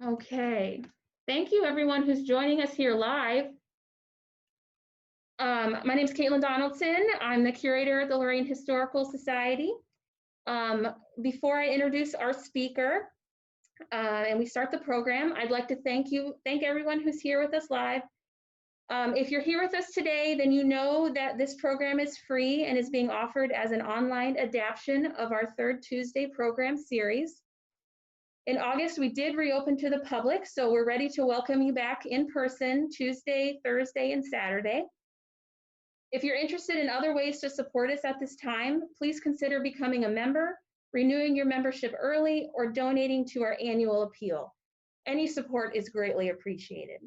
Okay, thank you everyone who's joining us here live. My name is Caitlin Donaldson. I'm the curator at the Lorain Historical Society. Before I introduce our speaker and we start the program, I'd like to thank everyone who's here with us live. If you're here with us today, then you know that this program is free and is being offered as an online adaptation of our third Tuesday program series. In August, we did reopen to the public, so we're ready to welcome you back in person Tuesday, Thursday, and Saturday. If you're interested in other ways to support us at this time, please consider becoming a member, renewing your membership early, or donating to our annual appeal. Any support is greatly appreciated.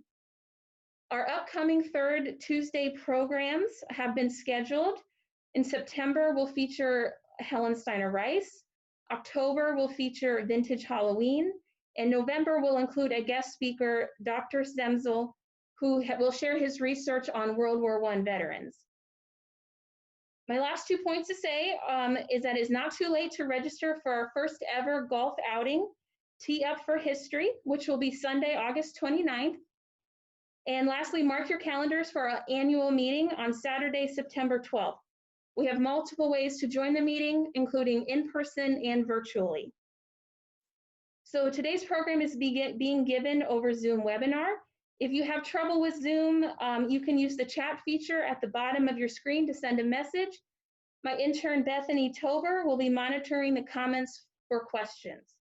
Our upcoming third Tuesday programs have been scheduled. In September, we'll feature Helen Steiner Rice. October will feature Vintage Halloween, and November will include a guest speaker, Dr. Zemzel, who will share his research on World War I veterans. My last 2 points to say is that it's not too late to register for our first ever golf outing, Tee Up for History, which will be Sunday, August 29th. And lastly, mark your calendars for our annual meeting on Saturday, September 12th. We have multiple ways to join the meeting, including in person and virtually. So today's program is being given over Zoom webinar. If you have trouble with Zoom, you can use the chat feature at the bottom of your screen to send a message. My intern, Bethany Tober, will be monitoring the comments for questions.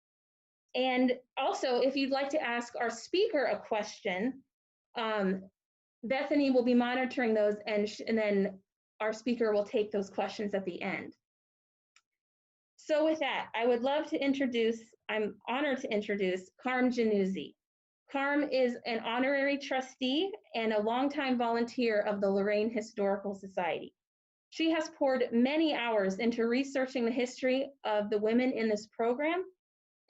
And also, if you'd like to ask our speaker a question, Bethany will be monitoring those, and then our speaker will take those questions at the end. So with that, I'm honored to introduce Carm Januzzi. Carm is an honorary trustee and a longtime volunteer of the Lorain Historical Society. She has poured many hours into researching the history of the women in this program,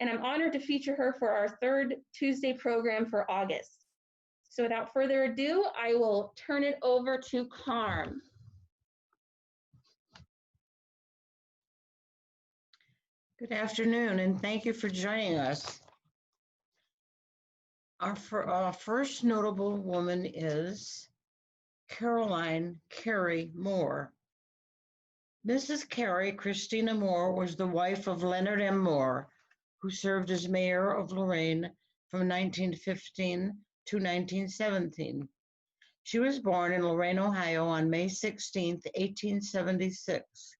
and I'm honored to feature her for our third Tuesday program for August. So without further ado, I will turn it over to Carm. Good afternoon, and thank you for joining us. Our first notable woman is Caroline Carey Moore. Mrs. Carey Christina Moore was the wife of Leonard M. Moore, who served as mayor of Lorain from 1915 to 1917. She was born in Lorain, Ohio on May 16, 1876.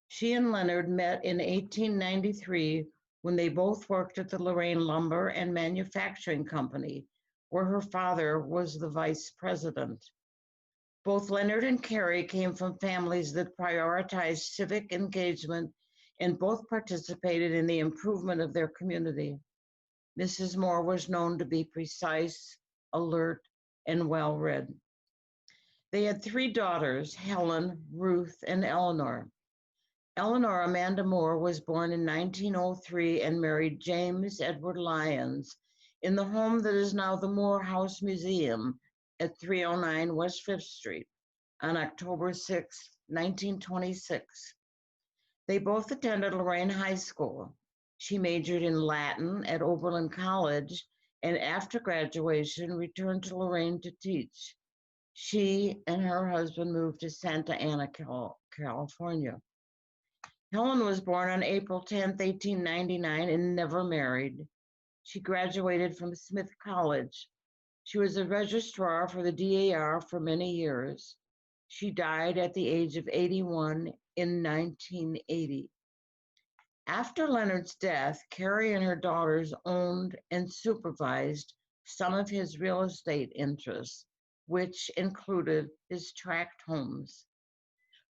She and Leonard met in 1893 when they both worked at the Lorain Lumber and Manufacturing Company, where her father was the vice president. Both Leonard and Carey came from families that prioritized civic engagement and both participated in the improvement of their community. Mrs. Moore was known to be precise, alert, and well-read. They had 3 daughters, Helen, Ruth, and Eleanor. Eleanor Amanda Moore was born in 1903 and married James Edward Lyons in the home that is now the Moore House Museum at 309 West 5th Street on October 6, 1926. They both attended Lorain High School. She majored in Latin at Oberlin College and after graduation returned to Lorain to teach. She and her husband moved to Santa Ana, California. Helen was born on April 10, 1899 and never married. She graduated from Smith College. She was a registrar for the DAR for many years. She died at the age of 81 in 1980. After Leonard's death, Carey and her daughters owned and supervised some of his real estate interests, which included his tract homes.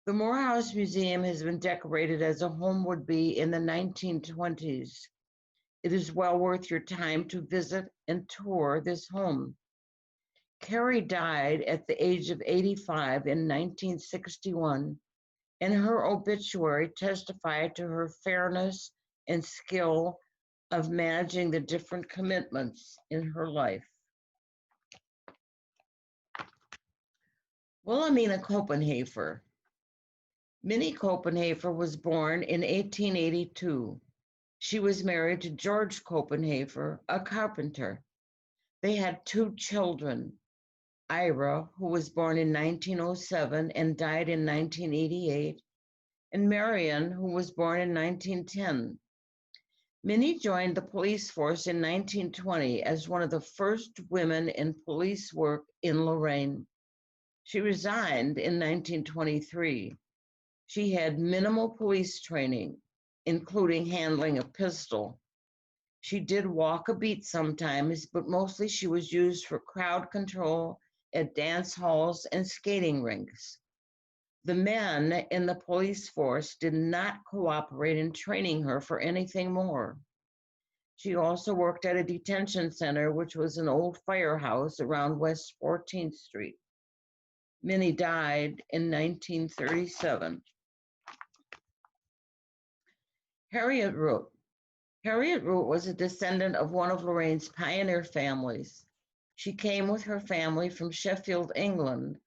The Moore House Museum has been decorated as a home would be in the 1920s. It is well worth your time to visit and tour this home. Carey died at the age of 85 in 1961, and her obituary testified to her fairness and skill of managing the different commitments in her life. Wilhomina Koppenhafer. Minnie Koppenhafer was born in 1882. She was married to George Koppenhafer, a carpenter. They had 2 children, Ira, who was born in 1907 and died in 1988, and Marion, who was born in 1910. Minnie joined the police force in 1920 as one of the first women in police work in Lorain. She resigned in 1923. She had minimal police training, including handling a pistol. She did walk a beat sometimes, but mostly she was used for crowd control at dance halls and skating rinks. The men in the police force did not cooperate in training her for anything more. She also worked at a detention center, which was an old firehouse around West 14th Street. Minnie died in 1937. Harriet Root. Harriet Root was a descendant of one of Lorain's pioneer families. She came with her family from Sheffield, England,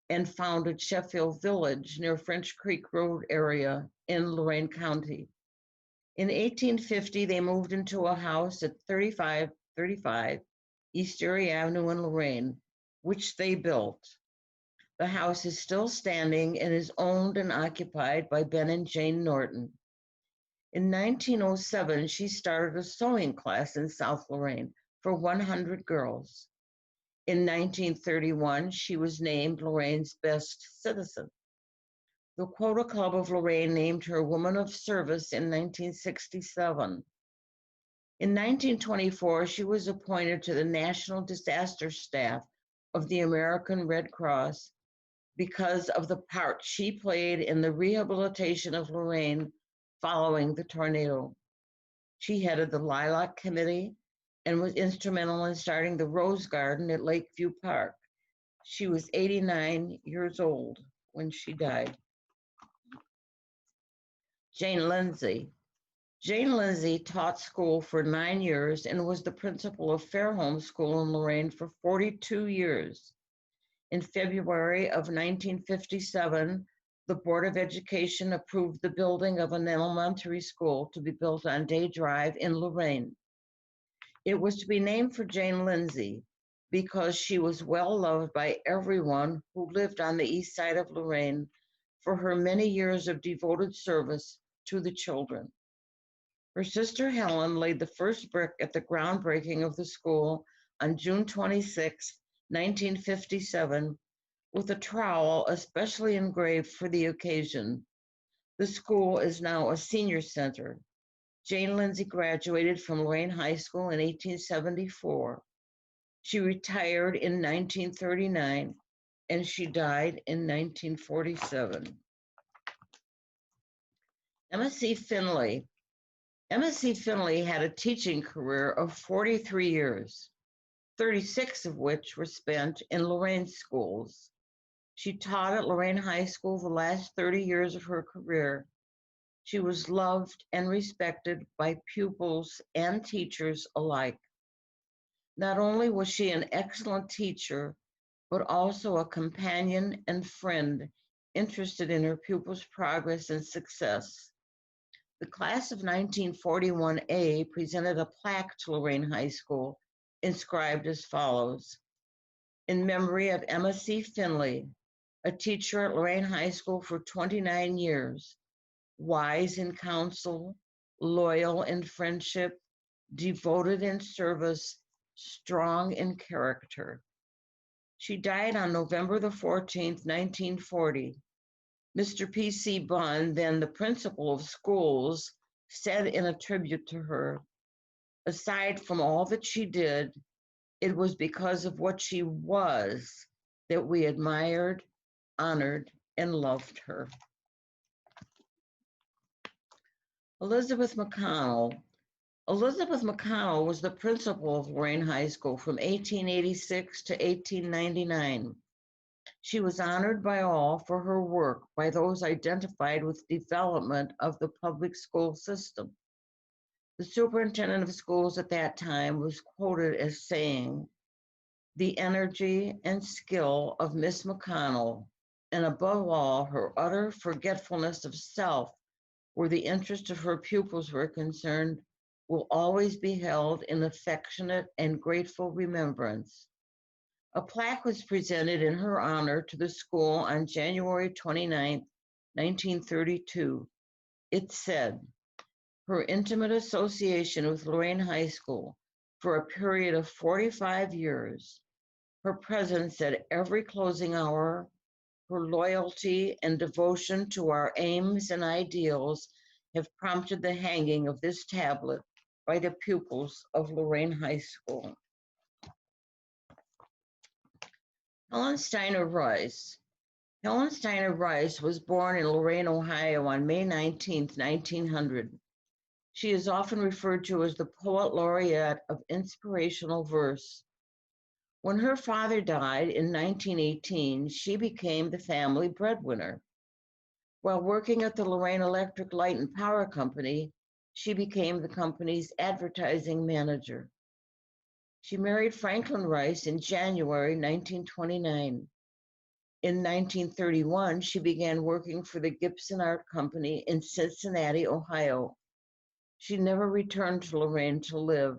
and founded Sheffield Village near French Creek Road area in Lorain County. In 1850, they moved into a house at 3535 East Erie Avenue in Lorain, which they built. The house is still standing and is owned and occupied by Ben and Jane Norton. In 1907, she started a sewing class in South Lorain for 100 girls. In 1931, she was named Lorain's Best Citizen. The Quota Club of Lorain named her Woman of Service in 1967. In 1924, she was appointed to the National Disaster Staff of the American Red Cross because of the part she played in the rehabilitation of Lorain following the tornado. She headed the Lilac Committee and was instrumental in starting the Rose Garden at Lakeview Park. She was 89 years old when she died. Jane Lindsay. Jane Lindsay taught school for 9 years and was the principal of Fairholme School in Lorain for 42 years. In February of 1957, the Board of Education approved the building of an elementary school to be built on Day Drive in Lorain. It was to be named for Jane Lindsay because she was well loved by everyone who lived on the east side of Lorain for her many years of devoted service to the children. Her sister Helen laid the first brick at the groundbreaking of the school on June 26, 1957, with a trowel especially engraved for the occasion. The school is now a senior center. Jane Lindsay graduated from Lorain High School in 1874. She retired in 1939, and she died in 1947. Emma C. Finley. Emma C. Finley had a teaching career of 43 years, 36 of which were spent in Lorain schools. She taught at Lorain High School the last 30 years of her career. She was loved and respected by pupils and teachers alike. Not only was she an excellent teacher, but also a companion and friend interested in her pupils' progress and success. The class of 1941A presented a plaque to Lorain High School inscribed as follows: in memory of Emma C. Finley, a teacher at Lorain High School for 29 years, wise in counsel, loyal in friendship, devoted in service, strong in character. She died on November the 14th, 1940. Mr. P.C. Bunn, then the principal of schools, said in a tribute to her, aside from all that she did, it was because of what she was that we admired, honored, and loved her. Elizabeth McConnell. Elizabeth McConnell was the principal of Lorain High School from 1886 to 1899. She was honored by all for her work by those identified with development of the public school system. The superintendent of schools at that time was quoted as saying, "The energy and skill of Miss McConnell, and above all, her utter forgetfulness of self, where the interests of her pupils were concerned, will always be held in affectionate and grateful remembrance. A plaque was presented in her honor to the school on January 29, 1932. It said, "Her intimate association with Lorain High School for a period of 45 years, her presence at every closing hour, her loyalty and devotion to our aims and ideals have prompted the hanging of this tablet by the pupils of Lorain High School." Helen Steiner Rice. Helen Steiner Rice was born in Lorain, Ohio on May 19, 1900. She is often referred to as the poet laureate of inspirational verse. When her father died in 1918, she became the family breadwinner. While working at the Lorain Electric Light and Power Company, she became the company's advertising manager. She married Franklin Rice in January 1929. In 1931, she began working for the Gibson Art Company in Cincinnati, Ohio. She never returned to Lorain to live.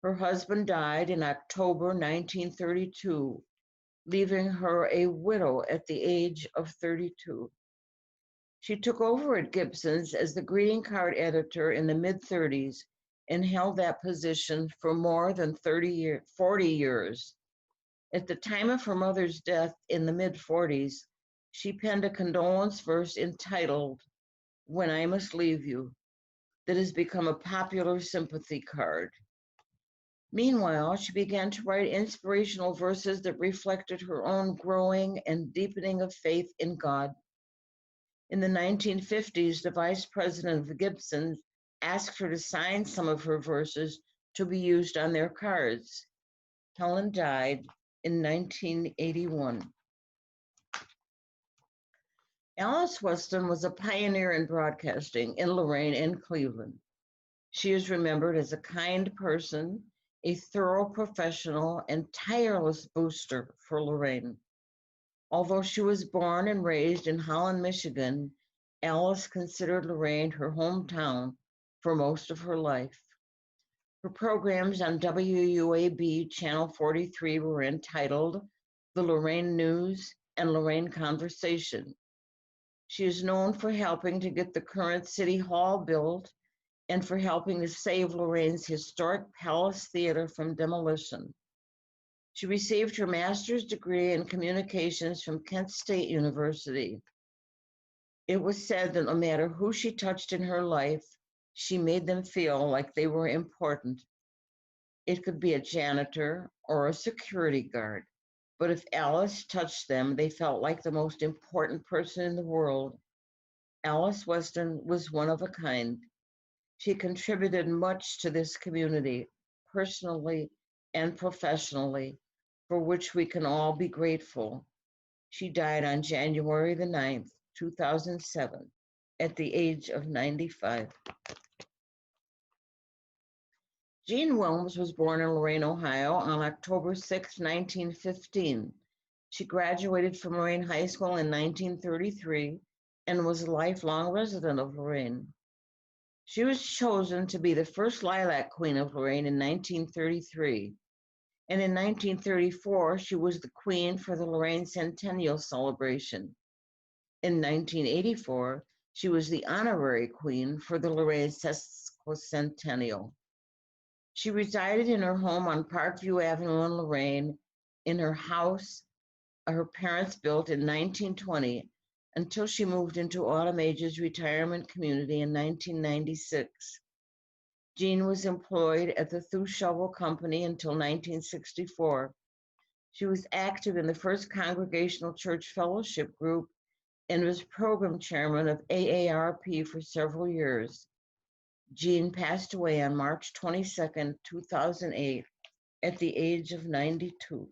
Her husband died in October 1932, leaving her a widow at the age of 32. She took over at Gibson's as the greeting card editor in the mid-30s and held that position for more than 40 years. At the time of her mother's death in the mid-40s, she penned a condolence verse entitled, "When I Must Leave You," that has become a popular sympathy card. Meanwhile, she began to write inspirational verses that reflected her own growing and deepening of faith in God. In the 1950s, the vice president of the Gibsons asked her to sign some of her verses to be used on their cards. Helen died in 1981. Alice Weston was a pioneer in broadcasting in Lorain and Cleveland. She is remembered as a kind person, a thorough professional, and tireless booster for Lorain. Although she was born and raised in Holland, Michigan, Alice considered Lorain her hometown for most of her life. Her programs on WUAB Channel 43 were entitled The Lorain News and Lorain Conversation. She is known for helping to get the current City Hall built and for helping to save Lorain's historic Palace Theater from demolition. She received her master's degree in communications from Kent State University. It was said that no matter who she touched in her life, she made them feel like they were important. It could be a janitor or a security guard, but if Alice touched them, they felt like the most important person in the world. Alice Weston was one of a kind. She contributed much to this community, personally and professionally, for which we can all be grateful. She died on January the 9th, 2007, at the age of 95. Jean Wilms was born in Lorain, Ohio on October 6, 1915. She graduated from Lorain High School in 1933 and was a lifelong resident of Lorain. She was chosen to be the first Lilac Queen of Lorain in 1933. And in 1934, she was the queen for the Lorain Centennial Celebration. In 1984, she was the honorary queen for the Lorain Sesquicentennial. She resided in her home on Parkview Avenue in Lorain, in her house her parents built in 1920, until she moved into Autumn Age's retirement community in 1996. Jean was employed at the Thu Shovel Company until 1964. She was active in the First Congregational Church Fellowship Group and was program chairman of AARP for several years. Jean passed away on March 22, 2008, at the age of 92.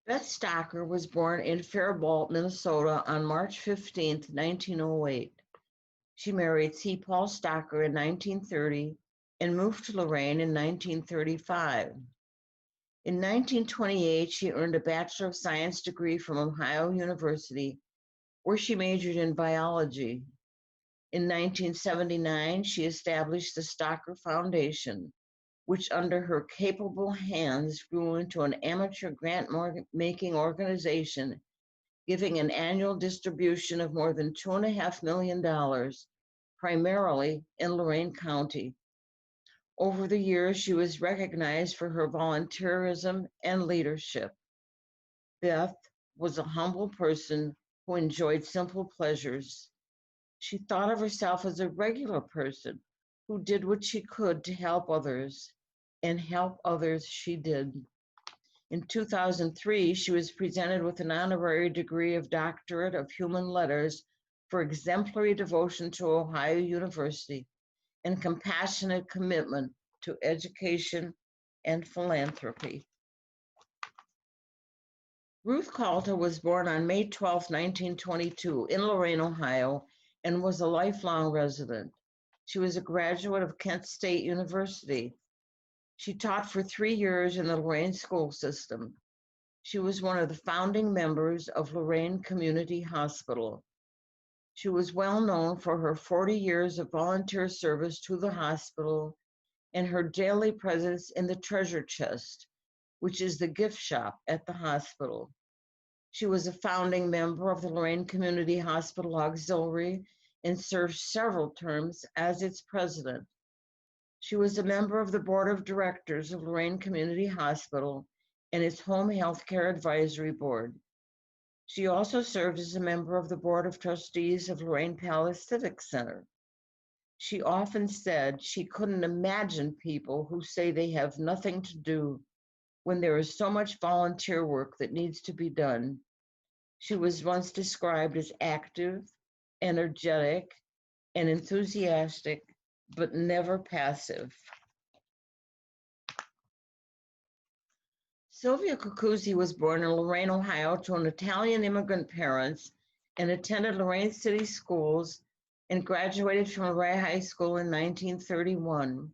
Beth Stocker was born in Faribault, Minnesota on March 15, 1908. She married C. Paul Stocker in 1930 and moved to Lorain in 1935. In 1928, she earned a Bachelor of Science degree from Ohio University where she majored in biology. In 1979, she established the Stocker Foundation, which under her capable hands grew into an amateur grant-making organization, giving an annual distribution of more than $2.5 million, primarily in Lorain County. Over the years, she was recognized for her volunteerism and leadership. Beth was a humble person who enjoyed simple pleasures. She thought of herself as a regular person who did what she could to help others, and help others she did. In 2003, she was presented with an honorary degree of Doctorate of Human Letters for exemplary devotion to Ohio University and compassionate commitment to education and philanthropy. Ruth Calta was born on May 12, 1922, in Lorain, Ohio, and was a lifelong resident. She was a graduate of Kent State University. She taught for 3 years in the Lorain school system. She was one of the founding members of Lorain Community Hospital. She was well known for her 40 years of volunteer service to the hospital and her daily presence in the treasure chest, which is the gift shop at the hospital. She was a founding member of the Lorain Community Hospital Auxiliary and served several terms as its president. She was a member of the board of directors of Lorain Community Hospital and its Home Health Care Advisory Board. She also served as a member of the board of trustees of Lorain Palace Civic Center. She often said she couldn't imagine people who say they have nothing to do when there is so much volunteer work that needs to be done. She was once described as active, energetic, and enthusiastic, but never passive. Sylvia Cucuzzi was born in Lorain, Ohio, to an Italian immigrant parents and attended Lorain City Schools and graduated from Lorain High School in 1931.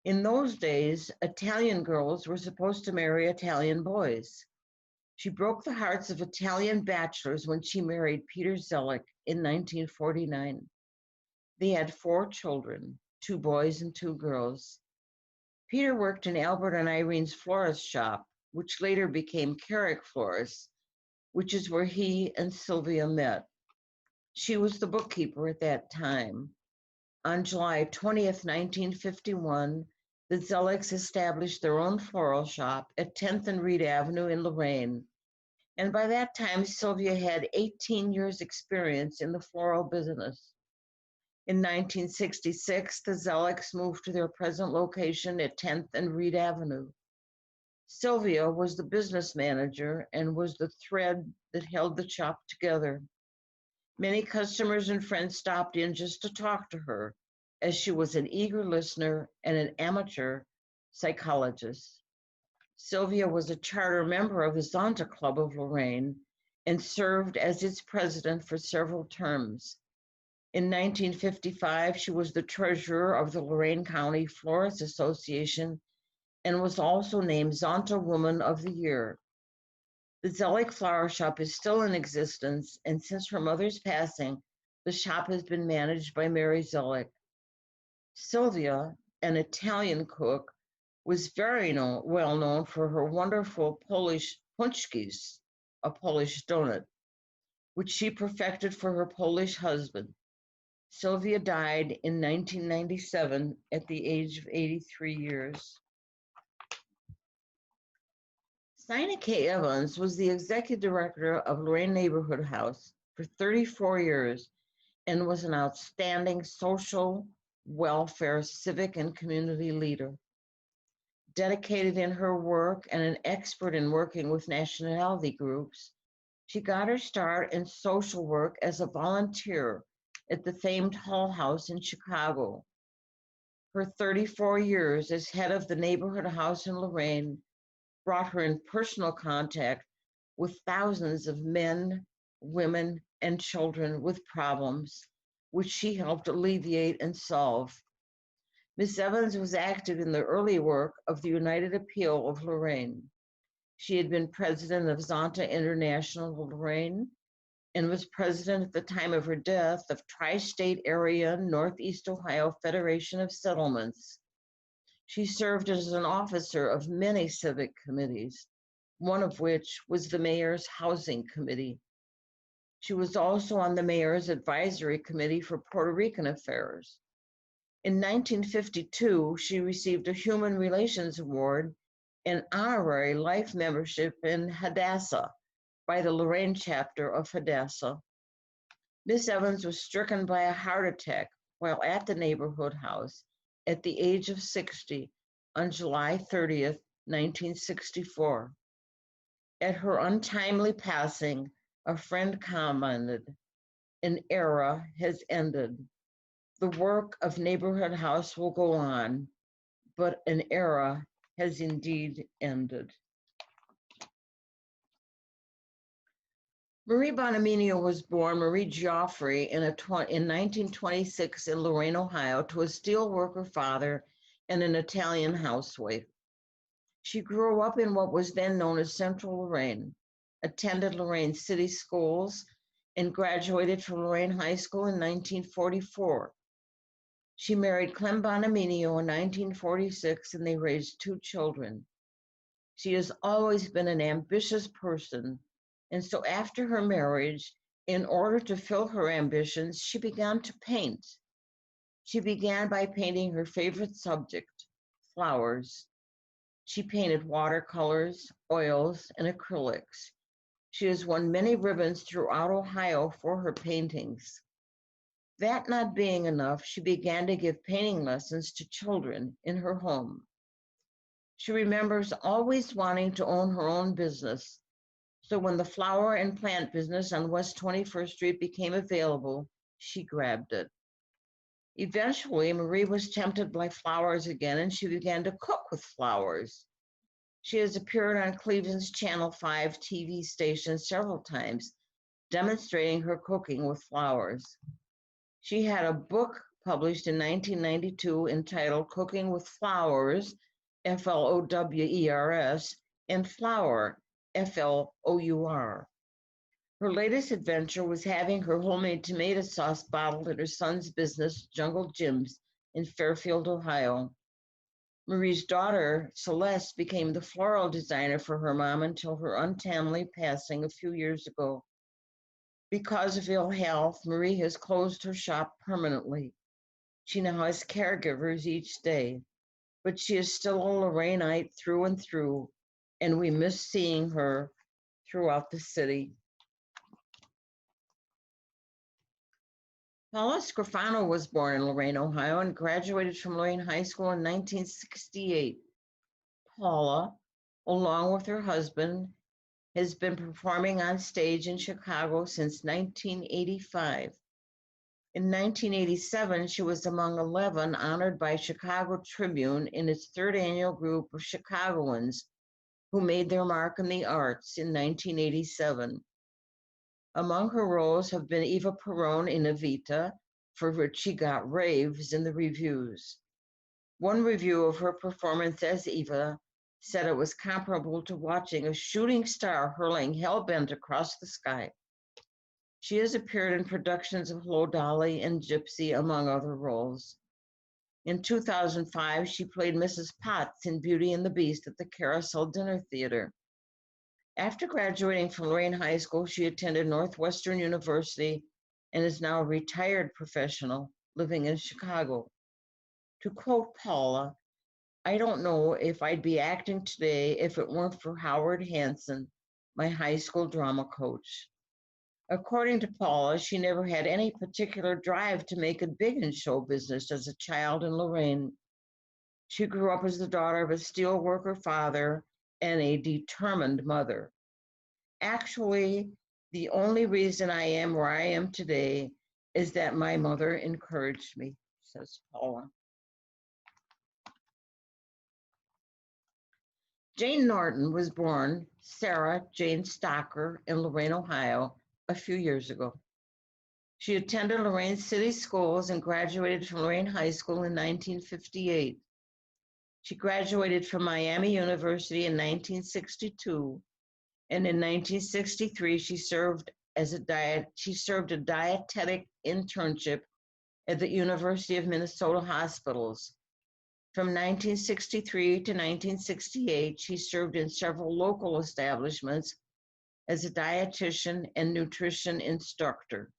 In those days, Italian girls were supposed to marry Italian boys. She broke the hearts of Italian bachelors when she married Peter Zelek in 1949. They had 4 children, 2 boys and 2 girls. Peter worked in Albert and Irene's florist shop, which later became Carrick Florist, which is where he and Sylvia met. She was the bookkeeper at that time. On July 20th, 1951, the Zeleks established their own floral shop at 10th and Reed Avenue in Lorain. And by that time, Sylvia had 18 years' experience in the floral business. In 1966, the Zeleks moved to their present location at 10th and Reed Avenue. Sylvia was the business manager and was the thread that held the shop together. Many customers and friends stopped in just to talk to her, as she was an eager listener and an amateur psychologist. Sylvia was a charter member of the Zonta Club of Lorain and served as its president for several terms. In 1955, she was the treasurer of the Lorain County Florist Association and was also named Zonta Woman of the Year. The Zelek Flower Shop is still in existence, and since her mother's passing, the shop has been managed by Mary Zelek. Sylvia, an Italian cook, was very well known for her wonderful Polish punchkis, a Polish donut, which she perfected for her Polish husband. Sylvia died in 1997 at the age of 83 years. Steiner K. Evans was the executive director of Lorain Neighborhood House for 34 years and was an outstanding social, welfare, civic, and community leader. Dedicated in her work and an expert in working with nationality groups, she got her start in social work as a volunteer at the famed Hull House in Chicago. Her 34 years as head of the neighborhood house in Lorain brought her in personal contact with thousands of men, women, and children with problems, which she helped alleviate and solve. Ms. Evans was active in the early work of the United Appeal of Lorain. She had been president of Zonta International of Lorain and was president at the time of her death of Tri-State Area Northeast Ohio Federation of Settlements. She served as an officer of many civic committees, one of which was the Mayor's Housing Committee. She was also on the Mayor's Advisory Committee for Puerto Rican Affairs. In 1952, she received a Human Relations Award and honorary life membership in Hadassah by the Lorain chapter of Hadassah. Miss Evans was stricken by a heart attack while at the neighborhood house at the age of 60 on July 30th, 1964. At her untimely passing, a friend commented, "An era has ended. The work of Neighborhood House will go on, but an era has indeed ended." Marie Bonaminio was born Marie Geoffrey in 1926 in Lorain, Ohio, to a steelworker father and an Italian housewife. She grew up in what was then known as Central Lorain, attended Lorain City Schools, and graduated from Lorain High School in 1944. She married Clem Bonaminio in 1946, and they raised 2 children. She has always been an ambitious person, and so after her marriage, in order to fill her ambitions, she began to paint. She began by painting her favorite subject, flowers. She painted watercolors, oils, and acrylics. She has won many ribbons throughout Ohio for her paintings. That not being enough, she began to give painting lessons to children in her home. She remembers always wanting to own her own business, so when the flower and plant business on West 21st Street became available, she grabbed it. Eventually, Marie was tempted by flowers again, and she began to cook with flowers. She has appeared on Cleveland's Channel 5 TV station several times, demonstrating her cooking with flowers. She had a book published in 1992 entitled Cooking with Flowers, Flowers, and Flour, Flour. Her latest adventure was having her homemade tomato sauce bottled at her son's business, Jungle Jim's, in Fairfield, Ohio. Marie's daughter, Celeste, became the floral designer for her mom until her untimely passing a few years ago. Because of ill health, Marie has closed her shop permanently. She now has caregivers each day, but she is still a Lorainite through and through, and we miss seeing her throughout the city. Paula Scrofano was born in Lorain, Ohio, and graduated from Lorain High School in 1968. Paula, along with her husband, has been performing on stage in Chicago since 1985. In 1987, she was among 11 honored by Chicago Tribune in its 3rd annual group of Chicagoans who made their mark in the arts in 1987. Among her roles have been Eva Perón in Evita, for which she got raves in the reviews. One review of her performance as Eva said it was comparable to watching a shooting star hurling hell-bent across the sky. She has appeared in productions of Hello, Dolly and Gypsy, among other roles. In 2005, she played Mrs. Potts in Beauty and the Beast at the Carousel Dinner Theater. After graduating from Lorain High School, she attended Northwestern University and is now a retired professional living in Chicago. To quote Paula, "I don't know if I'd be acting today if it weren't for Howard Hanson, my high school drama coach." According to Paula, she never had any particular drive to make it big in show business as a child in Lorain. She grew up as the daughter of a steelworker father and a determined mother. "Actually, the only reason I am where I am today is that my mother encouraged me," says Paula. Jane Norton was born Sarah Jane Stocker in Lorain, Ohio, a few years ago. She attended Lorain City Schools and graduated from Lorain High School in 1958. She graduated from Miami University in 1962, and in 1963 she served she served a dietetic internship at the University of Minnesota hospitals. From 1963 to 1968, she served in several local establishments as a dietitian and nutrition instructor.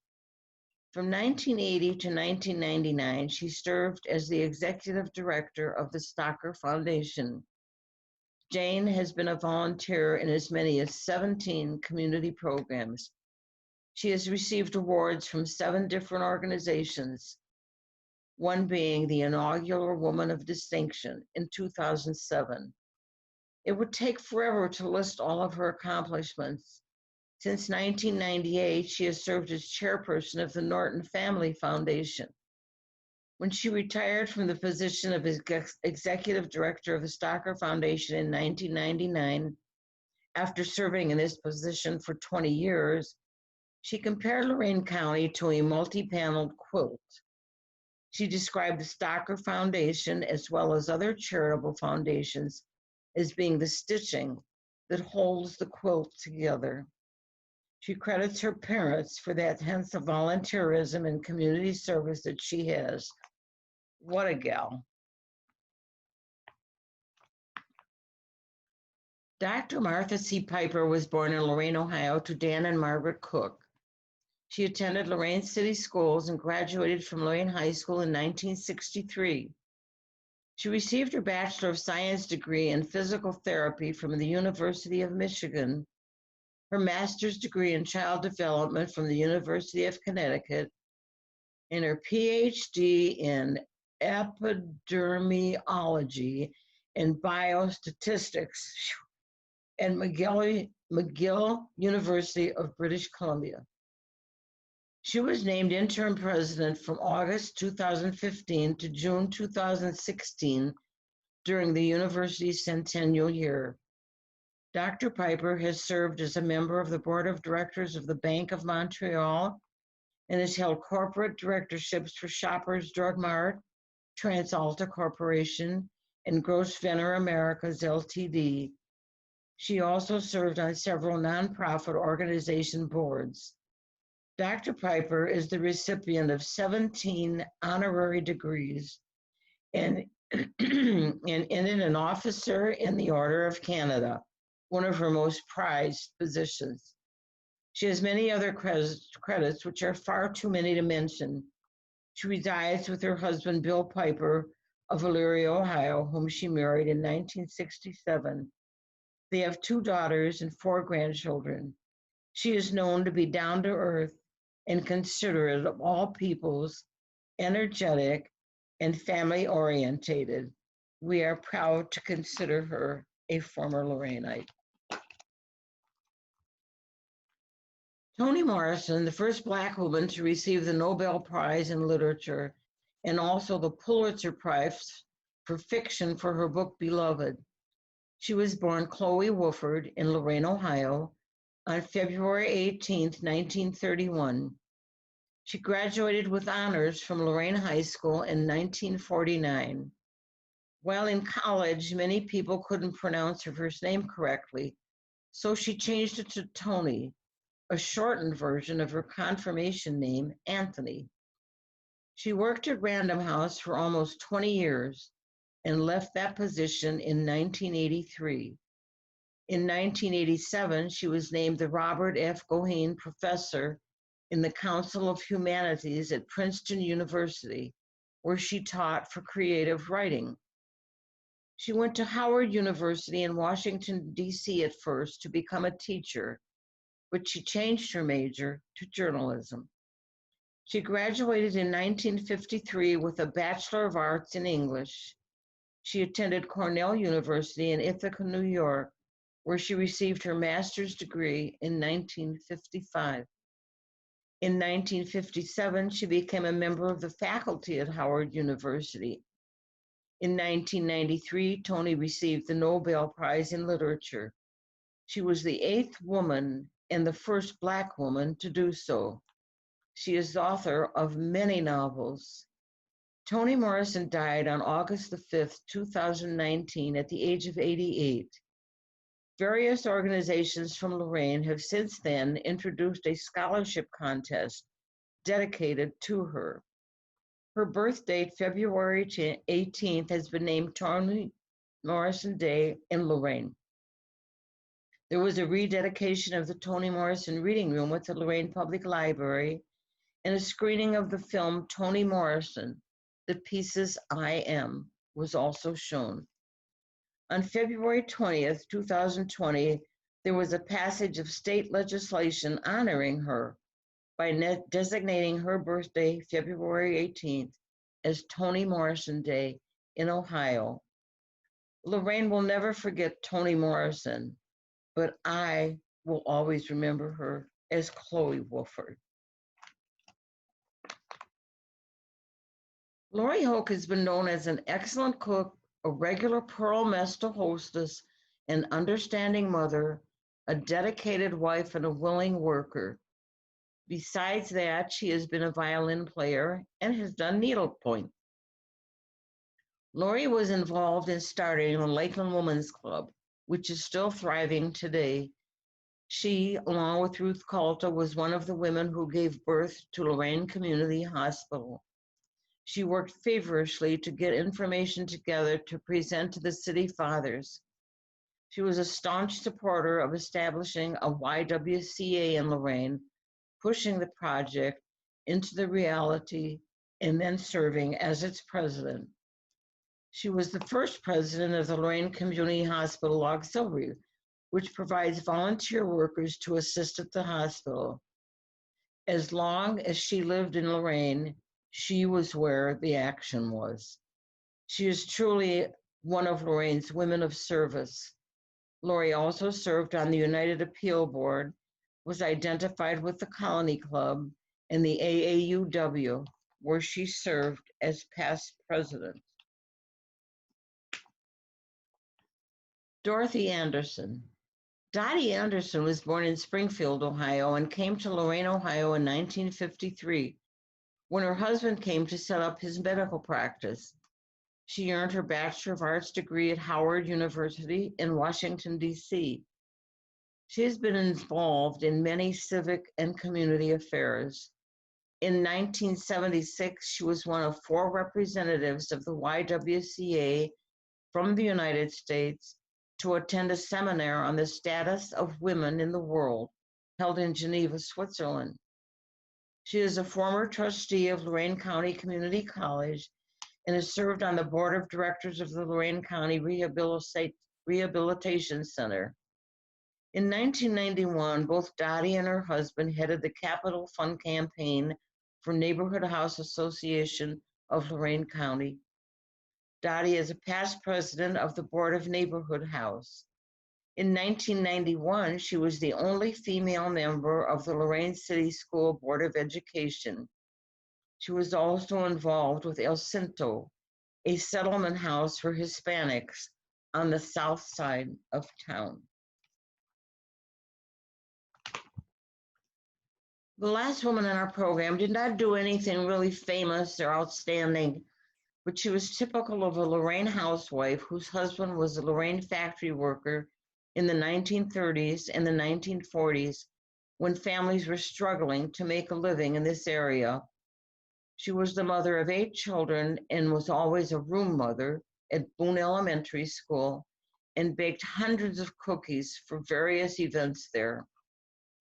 From 1980 to 1999, she served as the executive director of the Stocker Foundation. Jane has been a volunteer in as many as 17 community programs. She has received awards from 7 different organizations, one being the inaugural Woman of Distinction in 2007. It would take forever to list all of her accomplishments. Since 1998, she has served as chairperson of the Norton Family Foundation. When she retired from the position of executive director of the Stocker Foundation in 1999, after serving in this position for 20 years, she compared Lorain County to a multi-paneled quilt. She described the Stocker Foundation, as well as other charitable foundations, as being the stitching that holds the quilt together. She credits her parents for that sense of volunteerism and community service that she has. What a gal. Dr. Martha C. Piper was born in Lorain, Ohio, to Dan and Margaret Cook. She attended Lorain City Schools and graduated from Lorain High School in 1963. She received her Bachelor of Science degree in physical therapy from the University of Michigan, her master's degree in child development from the University of Connecticut, and her PhD in epidemiology and biostatistics at McGill University of British Columbia. She was named interim president from August 2015 to June 2016 during the university's centennial year. Dr. Piper has served as a member of the board of directors of the Bank of Montreal and has held corporate directorships for Shoppers Drug Mart, TransAlta Corporation, and Grosvenor Americas Ltd. She also served on several nonprofit organization boards. Dr. Piper is the recipient of 17 honorary degrees and an officer in the Order of Canada, one of her most prized positions. She has many other credits, which are far too many to mention. She resides with her husband, Bill Piper, of Elyria, Ohio, whom she married in 1967. They have 2 daughters and 4 grandchildren. She is known to be down to earth and considerate of all peoples, energetic, and family-orientated. We are proud to consider her a former Lorainite. Toni Morrison, the first Black woman to receive the Nobel Prize in Literature and also the Pulitzer Prize for fiction for her book Beloved. She was born Chloe Wooford in Lorain, Ohio, on February 18, 1931. She graduated with honors from Lorain High School in 1949. While in college, many people couldn't pronounce her first name correctly, so she changed it to Toni, a shortened version of her confirmation name, Anthony. She worked at Random House for almost 20 years and left that position in 1983. In 1987, she was named the Robert F. Goheen Professor in the Council of Humanities at Princeton University, where she taught for creative writing. She went to Howard University in Washington, D.C. at first to become a teacher, but she changed her major to journalism. She graduated in 1953 with a Bachelor of Arts in English. She attended Cornell University in Ithaca, New York, where she received her master's degree in 1955. In 1957, she became a member of the faculty at Howard University. In 1993, Toni received the Nobel Prize in Literature. She was the 8th woman and the first Black woman to do so. She is the author of many novels. Toni Morrison died on August the 5th, 2019, at the age of 88. Various organizations from Lorain have since then introduced a scholarship contest dedicated to her. Her birth date, February 18th, has been named Toni Morrison Day in Lorain. There was a rededication of the Toni Morrison Reading Room at the Lorain Public Library and a screening of the film Toni Morrison, The Pieces I Am, was also shown. On February 20th, 2020, there was a passage of state legislation honoring her by designating her birthday, February 18th, as Toni Morrison Day in Ohio. Lorain will never forget Toni Morrison, but I will always remember her as Chloe Wolford. Laurie Hoke has been known as an excellent cook, a regular Pearl Mesta hostess, an understanding mother, a dedicated wife, and a willing worker. Besides that, she has been a violin player and has done needlepoint. Laurie was involved in starting the Lakeland Women's Club, which is still thriving today. She, along with Ruth Calta, was one of the women who gave birth to Lorain Community Hospital. She worked feverishly to get information together to present to the city fathers. She was a staunch supporter of establishing a YWCA in Lorain, pushing the project into the reality and then serving as its president. She was the first president of the Lorain Community Hospital Auxiliary, which provides volunteer workers to assist at the hospital. As long as she lived in Lorain, she was where the action was. She is truly one of Lorain's women of service. Laurie also served on the United Appeal Board, was identified with the Colony Club and the AAUW, where she served as past president. Dorothy Anderson. Dottie Anderson was born in Springfield, Ohio, and came to Lorain, Ohio in 1953, when her husband came to set up his medical practice. She earned her Bachelor of Arts degree at Howard University in Washington, D.C. She has been involved in many civic and community affairs. In 1976, she was one of 4 representatives of the YWCA from the United States to attend a seminar on the status of women in the world, held in Geneva, Switzerland. She is a former trustee of Lorain County Community College and has served on the board of directors of the Lorain County Rehabilitation Center. In 1991, both Dottie and her husband headed the Capital Fund campaign for Neighborhood House Association of Lorain County. Dottie is a past president of the Board of Neighborhood House. In 1991, she was the only female member of the Lorain City School Board of Education. She was also involved with El Cinto, a settlement house for Hispanics on the south side of town. The last woman in our program did not do anything really famous or outstanding, but she was typical of a Lorain housewife whose husband was a Lorain factory worker in the 1930s and the 1940s, when families were struggling to make a living in this area. She was the mother of 8 children and was always a room mother at Boone Elementary School and baked hundreds of cookies for various events there.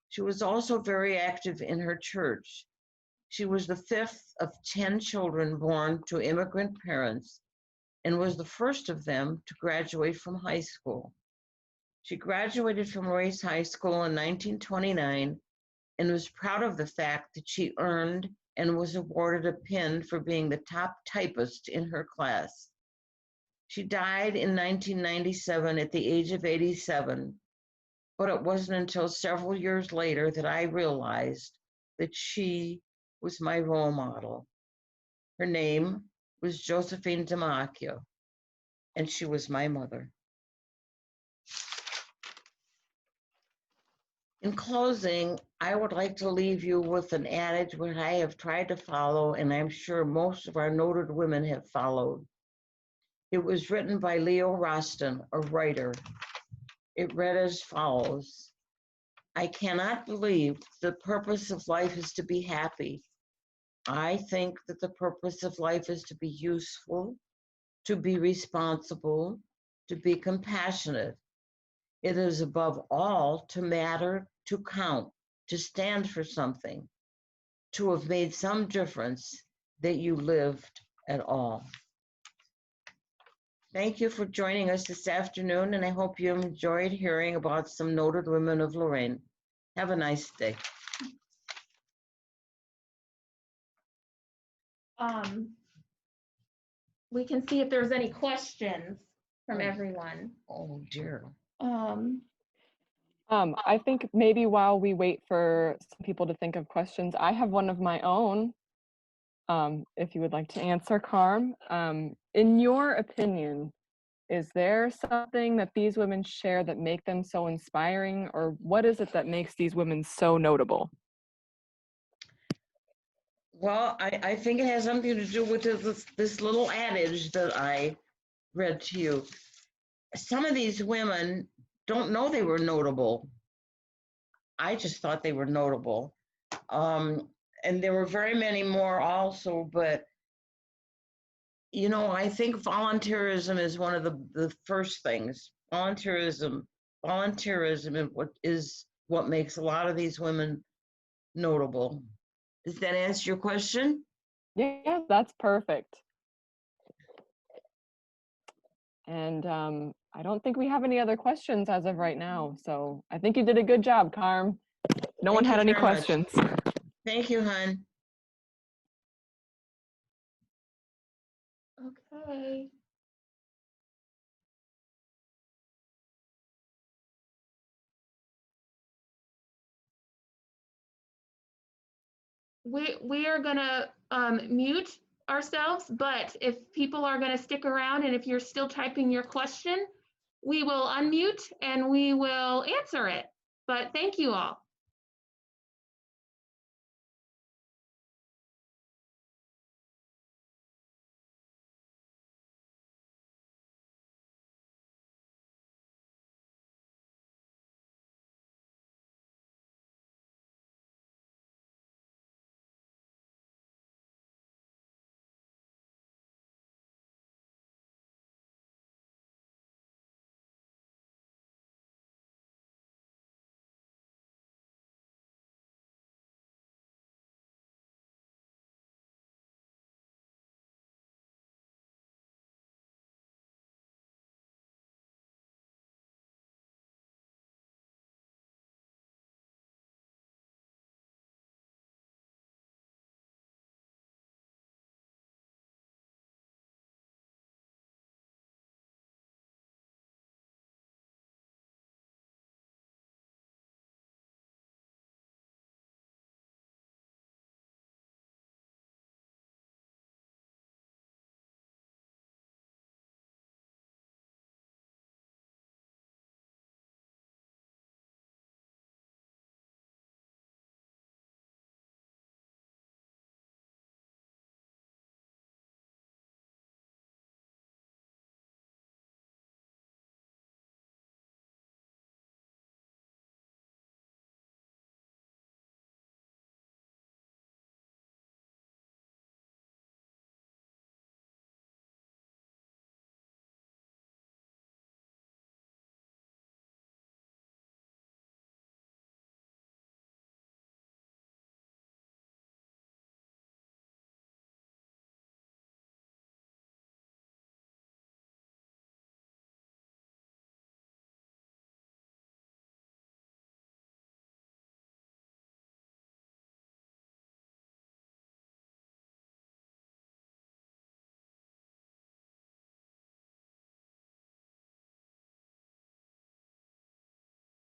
She was also very active in her church. She was the 5th of 10 children born to immigrant parents and was the first of them to graduate from high school. She graduated from Rice High School in 1929 and was proud of the fact that she earned and was awarded a pin for being the top typist in her class. She died in 1997 at the age of 87, but it wasn't until several years later that I realized that she was my role model. Her name was Josephine Dimacchia, and she was my mother. In closing, I would like to leave you with an adage which I have tried to follow, and I'm sure most of our noted women have followed. It was written by Leo Roston, a writer. It read as follows: I cannot believe the purpose of life is to be happy. I think that the purpose of life is to be useful, to be responsible, to be compassionate. It is above all to matter, to count, to stand for something, to have made some difference, that you lived at all. Thank you for joining us this afternoon, and I hope you enjoyed hearing about some noted women of Lorain. Have a nice day. We can see if there's any questions from everyone. Oh, dear. I think maybe while we wait for some people to think of questions, I have one of my own, if you would like to answer, Carm. In your opinion, is there something that these women share that make them so inspiring, or what is it that makes these women so notable? Well, I think it has something to do with this little adage that I read to you. Some of these women don't know they were notable. I just thought they were notable. And there were very many more also, but you know, I think volunteerism is one of the first things. Volunteerism is what makes a lot of these women notable. Does that answer your question? Yeah, that's perfect. And I don't think we have any other questions as of right now. So I think you did a good job, Carm. No one had any questions. Thank you, hon. Okay. We are gonna mute ourselves, but if people are gonna stick around and if you're still typing your question, we will unmute and we will answer it. But thank you all.